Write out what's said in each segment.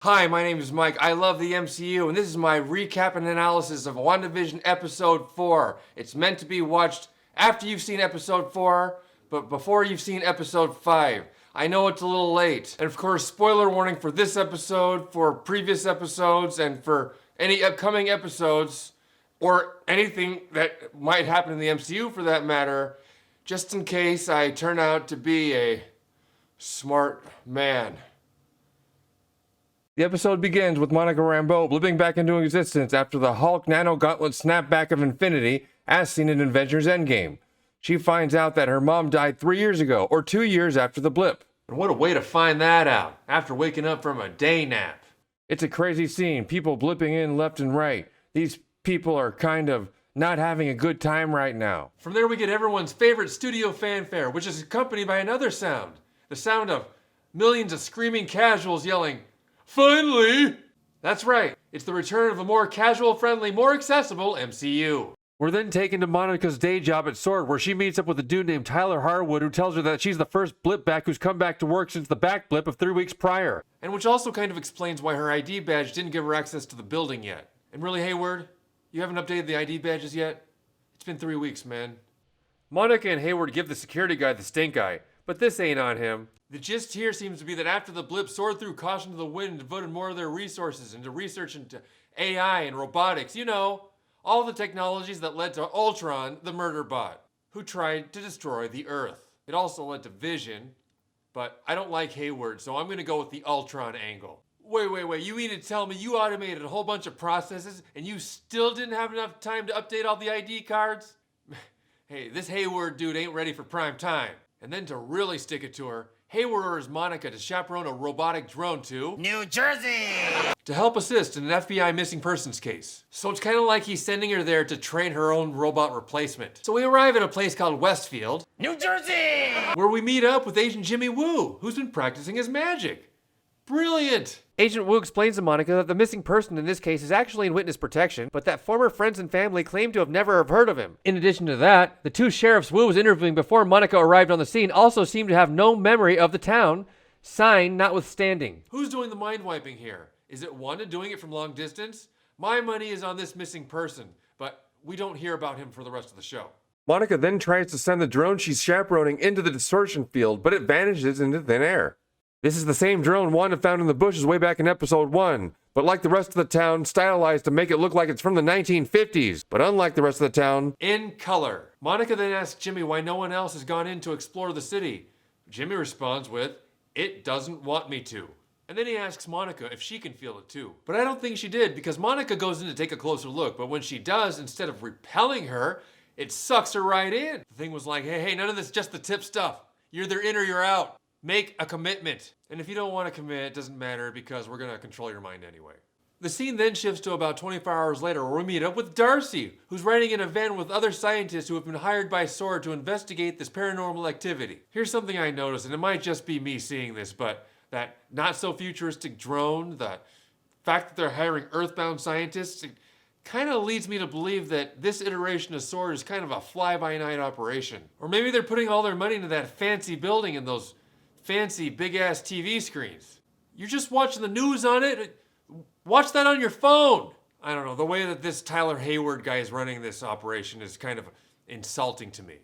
Hi, my name is Mike. I love the MCU, and this is my recap and analysis of WandaVision Episode 4. It's meant to be watched after you've seen Episode 4, but before you've seen Episode 5. I know it's a little late. And of course, spoiler warning for this episode, for previous episodes, and for any upcoming episodes, or anything that might happen in the MCU for that matter, just in case I turn out to be a smart man. The episode begins with Monica Rambeau blipping back into existence after the Hulk nano gauntlet snapback of infinity, as seen in Avengers Endgame. She finds out that her mom died 3 years ago, or 2 years after the blip. And what a way to find that out, after waking up from a day nap. It's a crazy scene, people blipping in left and right. These people are kind of not having a good time right now. From there we get everyone's favorite studio fanfare, which is accompanied by another sound. The sound of millions of screaming casuals yelling, "Finally!" That's right, it's the return of a more casual-friendly, more accessible MCU. We're then taken to Monica's day job at SWORD, where she meets up with a dude named Tyler Harwood who tells her that she's the first blip back who's come back to work since the back blip of 3 weeks prior. And which also kind of explains why her ID badge didn't give her access to the building yet. And really, Hayward, you haven't updated the ID badges yet? It's been 3 weeks, man. Monica and Hayward give the security guy the stink eye, but this ain't on him. The gist here seems to be that after the blip, SWORD threw caution to the wind and devoted more of their resources into research into AI and robotics. You know, all the technologies that led to Ultron, the murder bot, who tried to destroy the Earth. It also led to Vision, but I don't like Hayward, so I'm going to go with the Ultron angle. Wait, you mean to tell me you automated a whole bunch of processes and you still didn't have enough time to update all the ID cards? Hey, this Hayward dude ain't ready for prime time. And then to really stick it to her, Hayward orders Monica to chaperone a robotic drone to New Jersey! To help assist in an FBI missing persons case. So it's kind of like he's sending her there to train her own robot replacement. So we arrive at a place called Westfield, New Jersey! where we meet up with Agent Jimmy Woo, who's been practicing his magic. Brilliant! Agent Woo explains to Monica that the missing person in this case is actually in witness protection, but that former friends and family claim to have never have heard of him. In addition to that, the two sheriffs Woo was interviewing before Monica arrived on the scene also seem to have no memory of the town, sign notwithstanding. Who's doing the mind wiping here? Is it Wanda doing it from long distance? My money is on this missing person, but we don't hear about him for the rest of the show. Monica then tries to send the drone she's chaperoning into the distortion field, but it vanishes into thin air. This is the same drone Wanda found in the bushes way back in episode 1, but like the rest of the town, stylized to make it look like it's from the 1950s, but unlike the rest of the town, in color. Monica then asks Jimmy why no one else has gone in to explore the city. Jimmy responds with, "It doesn't want me to." And then he asks Monica if she can feel it too. But I don't think she did, because Monica goes in to take a closer look, but when she does, instead of repelling her, it sucks her right in. The thing was like, hey, none of this just the tip stuff. You're either in or you're out. Make a commitment. And if you don't want to commit, it doesn't matter because we're going to control your mind anyway. The scene then shifts to about 24 hours later where we meet up with Darcy, who's riding in a van with other scientists who have been hired by SWORD to investigate this paranormal activity. Here's something I noticed, and it might just be me seeing this, but that not so futuristic drone, the fact that they're hiring earthbound scientists, it kind of leads me to believe that this iteration of SWORD is kind of a fly-by-night operation. Or maybe they're putting all their money into that fancy building and those fancy big-ass TV screens. You're just watching the news on it. Watch that on your phone. I don't know, the way that this Tyler Hayward guy is running this operation is kind of insulting to me.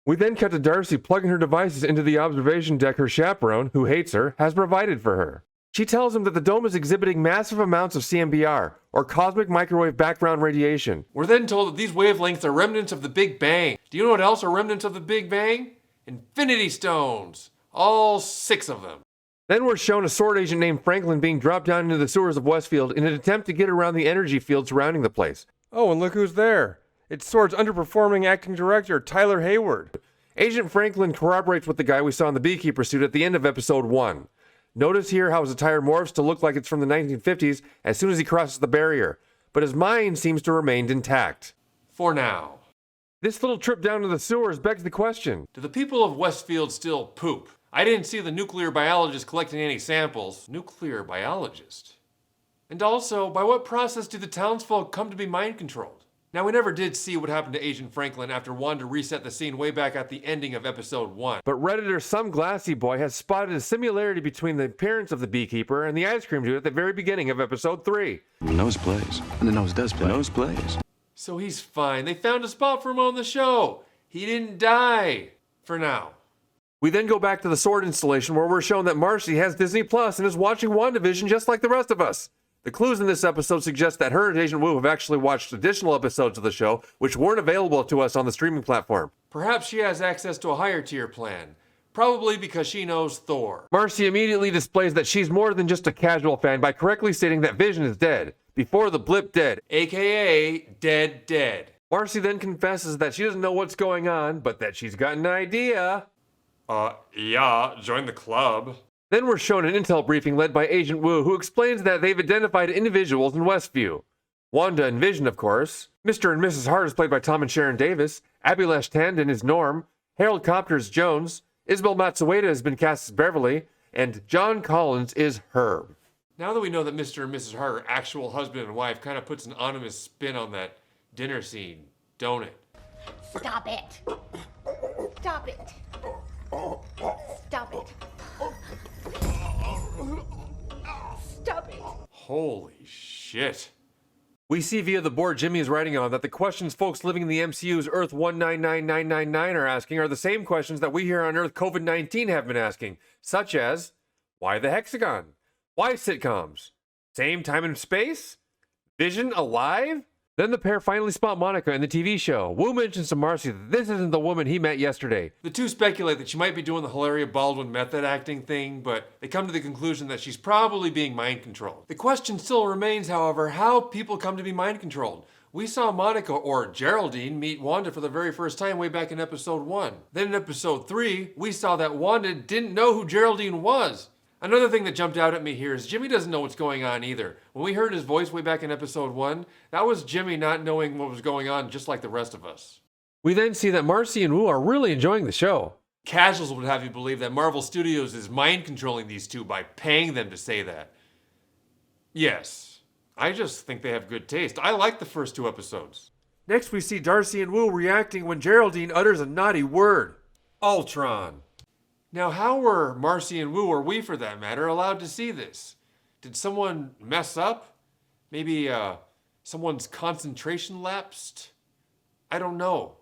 We then cut to Darcy plugging her devices into the observation deck her chaperone, who hates her, has provided for her. She tells him that the dome is exhibiting massive amounts of CMBR, or cosmic microwave background radiation. We're then told that these wavelengths are remnants of the Big Bang. Do you know what else are remnants of the Big Bang? Infinity Stones. All 6 of them. Then we're shown a SWORD agent named Franklin being dropped down into the sewers of Westfield in an attempt to get around the energy field surrounding the place. Oh, and look who's there. It's SWORD's underperforming acting director, Tyler Hayward. Agent Franklin corroborates with the guy we saw in the beekeeper suit at the end of episode 1. Notice here how his attire morphs to look like it's from the 1950s as soon as he crosses the barrier, but his mind seems to remain intact. For now. This little trip down to the sewers begs the question, do the people of Westfield still poop? I didn't see the nuclear biologist collecting any samples. Nuclear biologist? And also, by what process do the townsfolk come to be mind controlled? Now, we never did see what happened to Agent Franklin after Wanda reset the scene way back at the ending of episode 1. But Redditor Some Glassy Boy has spotted a similarity between the appearance of the beekeeper and the ice cream dude at the very beginning of episode 3. The nose plays. And the nose does play. The nose plays. So he's fine. They found a spot for him on the show. He didn't die. For now. We then go back to the sword installation where we're shown that Marcy has Disney Plus and is watching WandaVision just like the rest of us. The clues in this episode suggest that her and Agent Wu have actually watched additional episodes of the show which weren't available to us on the streaming platform. Perhaps she has access to a higher tier plan. Probably because she knows Thor. Marcy immediately displays that she's more than just a casual fan by correctly stating that Vision is dead. Before the blip dead, aka dead. Marcy then confesses that she doesn't know what's going on, but that she's got an idea. Yeah, join the club. Then we're shown an intel briefing led by Agent Wu, who explains that they've identified individuals in Westview. Wanda and Vision, of course. Mr. and Mrs. Hart is played by Tom and Sharon Davis. Abilash Tandon is Norm. Harold Copter is Jones. Isabel Matsueda has been cast as Beverly. And John Collins is Herb. Now that we know that Mr. and Mrs. Hart are actual husband and wife, kind of puts an ominous spin on that dinner scene, don't it? Stop it. Stop it. Stop it. Stop it. Holy shit. We see via the board Jimmy is writing on that the questions folks living in the MCU's Earth 199999 are asking are the same questions that we here on Earth COVID-19 have been asking, such as, why the hexagon? Why sitcoms? Same time and space? Vision alive? Then the pair finally spot Monica in the TV show. Wu mentions to Marcy that this isn't the woman he met yesterday. The two speculate that she might be doing the Hilaria Baldwin method acting thing, but they come to the conclusion that she's probably being mind controlled. The question still remains, however, how people come to be mind controlled. We saw Monica, or Geraldine, meet Wanda for the very first time way back in episode 1. Then in episode 3, we saw that Wanda didn't know who Geraldine was. Another thing that jumped out at me here is Jimmy doesn't know what's going on either. When we heard his voice way back in episode 1, that was Jimmy not knowing what was going on just like the rest of us. We then see that Marcy and Wu are really enjoying the show. Casuals would have you believe that Marvel Studios is mind controlling these two by paying them to say that. Yes, I just think they have good taste. I like the first 2 episodes. Next we see Darcy and Wu reacting when Geraldine utters a naughty word. Ultron. Now, how were Marcy and Wu, or we for that matter, allowed to see this? Did someone mess up? Maybe someone's concentration lapsed? I don't know.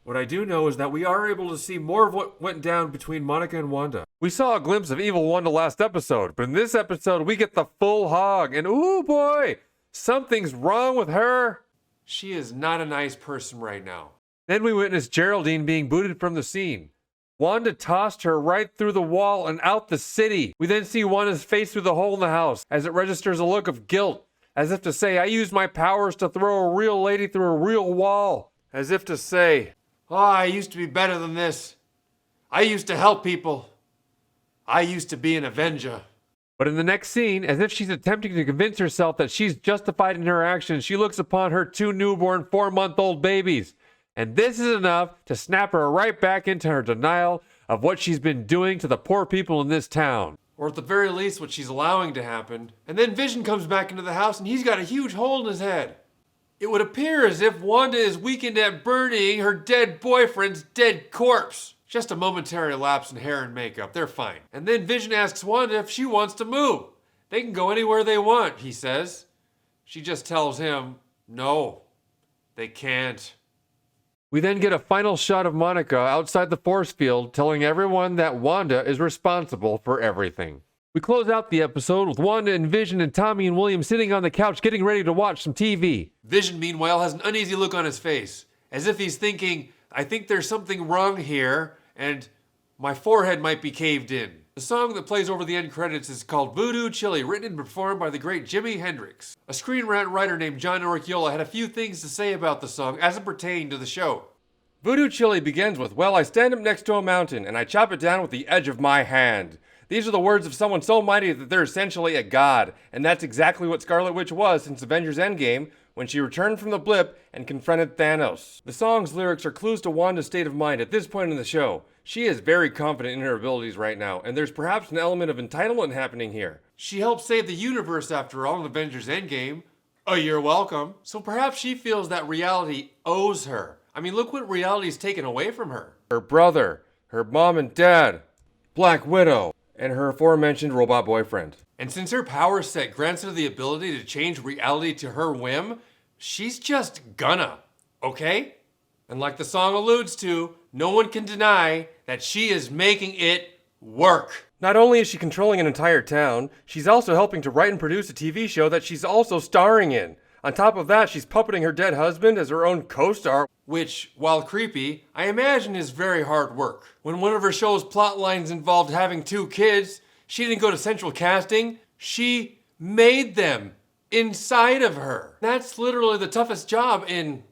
What I do know is that we are able to see more of what went down between Monica and Wanda. We saw a glimpse of evil Wanda last episode, but in this episode we get the full hog, and ooh boy, something's wrong with her. She is not a nice person right now. Then we witness Geraldine being booted from the scene. Wanda tossed her right through the wall and out the city. We then see Wanda's face through the hole in the house as it registers a look of guilt, as if to say, I used my powers to throw a real lady through a real wall. As if to say, oh, I used to be better than this. I used to help people. I used to be an Avenger. But in the next scene, as if she's attempting to convince herself that she's justified in her actions, she looks upon her 2 newborn 4-month-old babies. And this is enough to snap her right back into her denial of what she's been doing to the poor people in this town. Or at the very least, what she's allowing to happen. And then Vision comes back into the house and he's got a huge hole in his head. It would appear as if Wanda is weakened at burying her dead boyfriend's dead corpse. Just a momentary lapse in hair and makeup, they're fine. And then Vision asks Wanda if she wants to move. They can go anywhere they want, he says. She just tells him, no, they can't. We then get a final shot of Monica outside the force field telling everyone that Wanda is responsible for everything. We close out the episode with Wanda and Vision and Tommy and William sitting on the couch getting ready to watch some TV. Vision, meanwhile, has an uneasy look on his face, as if he's thinking, I think there's something wrong here, and my forehead might be caved in. The song that plays over the end credits is called Voodoo Chili, written and performed by the great Jimi Hendrix. A ScreenRant writer named John Orquiola had a few things to say about the song as it pertained to the show. Voodoo Chili begins with, well, I stand up next to a mountain and I chop it down with the edge of my hand. These are the words of someone so mighty that they're essentially a god, and that's exactly what Scarlet Witch was since Avengers Endgame, when she returned from the blip and confronted Thanos. The song's lyrics are clues to Wanda's state of mind at this point in the show. She is very confident in her abilities right now, and there's perhaps an element of entitlement happening here. She helped save the universe after all in Avengers Endgame. Oh, you're welcome. So perhaps she feels that reality owes her. I mean, look what reality's taken away from her. Her brother, her mom and dad, Black Widow, and her aforementioned robot boyfriend. And since her power set grants her the ability to change reality to her whim, she's just gonna, okay? And like the song alludes to, no one can deny that she is making it work. Not only is she controlling an entire town, she's also helping to write and produce a TV show that she's also starring in. On top of that, she's puppeting her dead husband as her own co-star, which, while creepy, I imagine is very hard work. When one of her show's plot lines involved having 2 kids, she didn't go to central casting, she made them inside of her. That's literally the toughest job in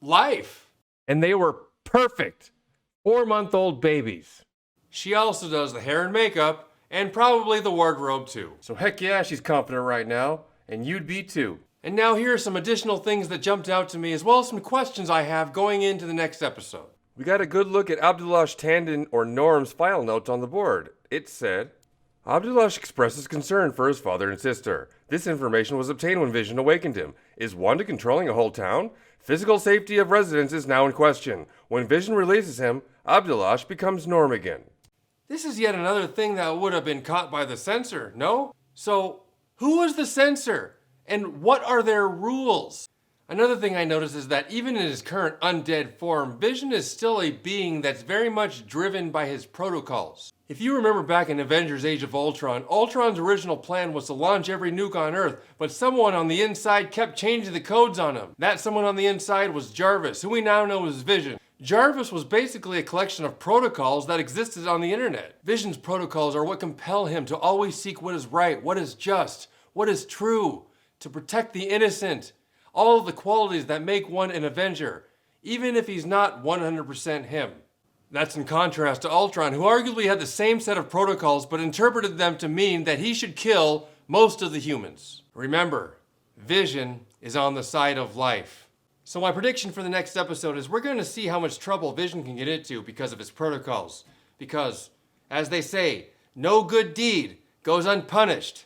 life. And they were perfect 4-month-old babies. She also does the hair and makeup, and probably the wardrobe too. So heck yeah, she's confident right now, and you'd be too. And now here are some additional things that jumped out to me, as well as some questions I have going into the next episode. We got a good look at Abdullah Tandon or Norm's file notes on the board. It said, Abdullah expresses concern for his father and sister. This information was obtained when Vision awakened him. Is Wanda controlling a whole town? Physical safety of residents is now in question. When Vision releases him, Abdullah becomes Norm again. This is yet another thing that would have been caught by the censor, no? So, who was the censor? And what are their rules? Another thing I noticed is that even in his current undead form, Vision is still a being that's very much driven by his protocols. If you remember back in Avengers Age of Ultron, Ultron's original plan was to launch every nuke on Earth, but someone on the inside kept changing the codes on him. That someone on the inside was Jarvis, who we now know as Vision. Jarvis was basically a collection of protocols that existed on the internet. Vision's protocols are what compel him to always seek what is right, what is just, what is true, to protect the innocent. All of the qualities that make one an Avenger, even if he's not 100% him. That's in contrast to Ultron, who arguably had the same set of protocols but interpreted them to mean that he should kill most of the humans. Remember, Vision is on the side of life. So my prediction for the next episode is we're going to see how much trouble Vision can get into because of his protocols. Because, as they say, no good deed goes unpunished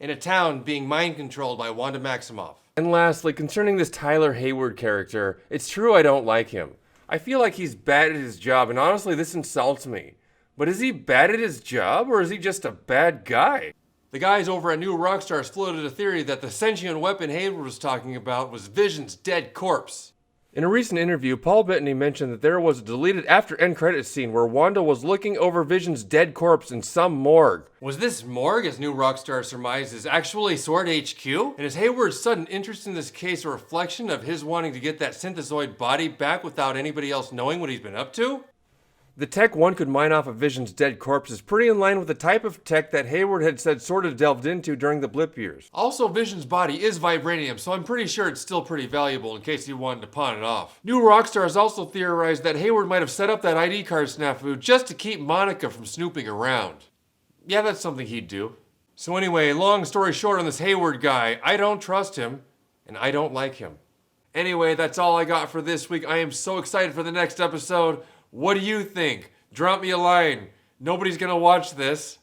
in a town being mind-controlled by Wanda Maximoff. And lastly, concerning this Tyler Hayward character, it's true I don't like him. I feel like he's bad at his job, and honestly, this insults me. But is he bad at his job, or is he just a bad guy? The guys over at New Rockstars floated a theory that the sentient weapon Hayward was talking about was Vision's dead corpse. In a recent interview, Paul Bettany mentioned that there was a deleted after-end credits scene where Wanda was looking over Vision's dead corpse in some morgue. Was this morgue, as New Rockstar surmises, actually Sword HQ? And is Hayward's sudden interest in this case a reflection of his wanting to get that synthezoid body back without anybody else knowing what he's been up to? The tech one could mine off of Vision's dead corpse is pretty in line with the type of tech that Hayward had said sort of delved into during the blip years. Also, Vision's body is vibranium, so I'm pretty sure it's still pretty valuable in case he wanted to pawn it off. New Rockstar has also theorized that Hayward might have set up that ID card snafu just to keep Monica from snooping around. Yeah, that's something he'd do. So anyway, long story short on this Hayward guy, I don't trust him, and I don't like him. Anyway, that's all I got for this week. I am so excited for the next episode. What do you think? Drop me a line. Nobody's gonna watch this.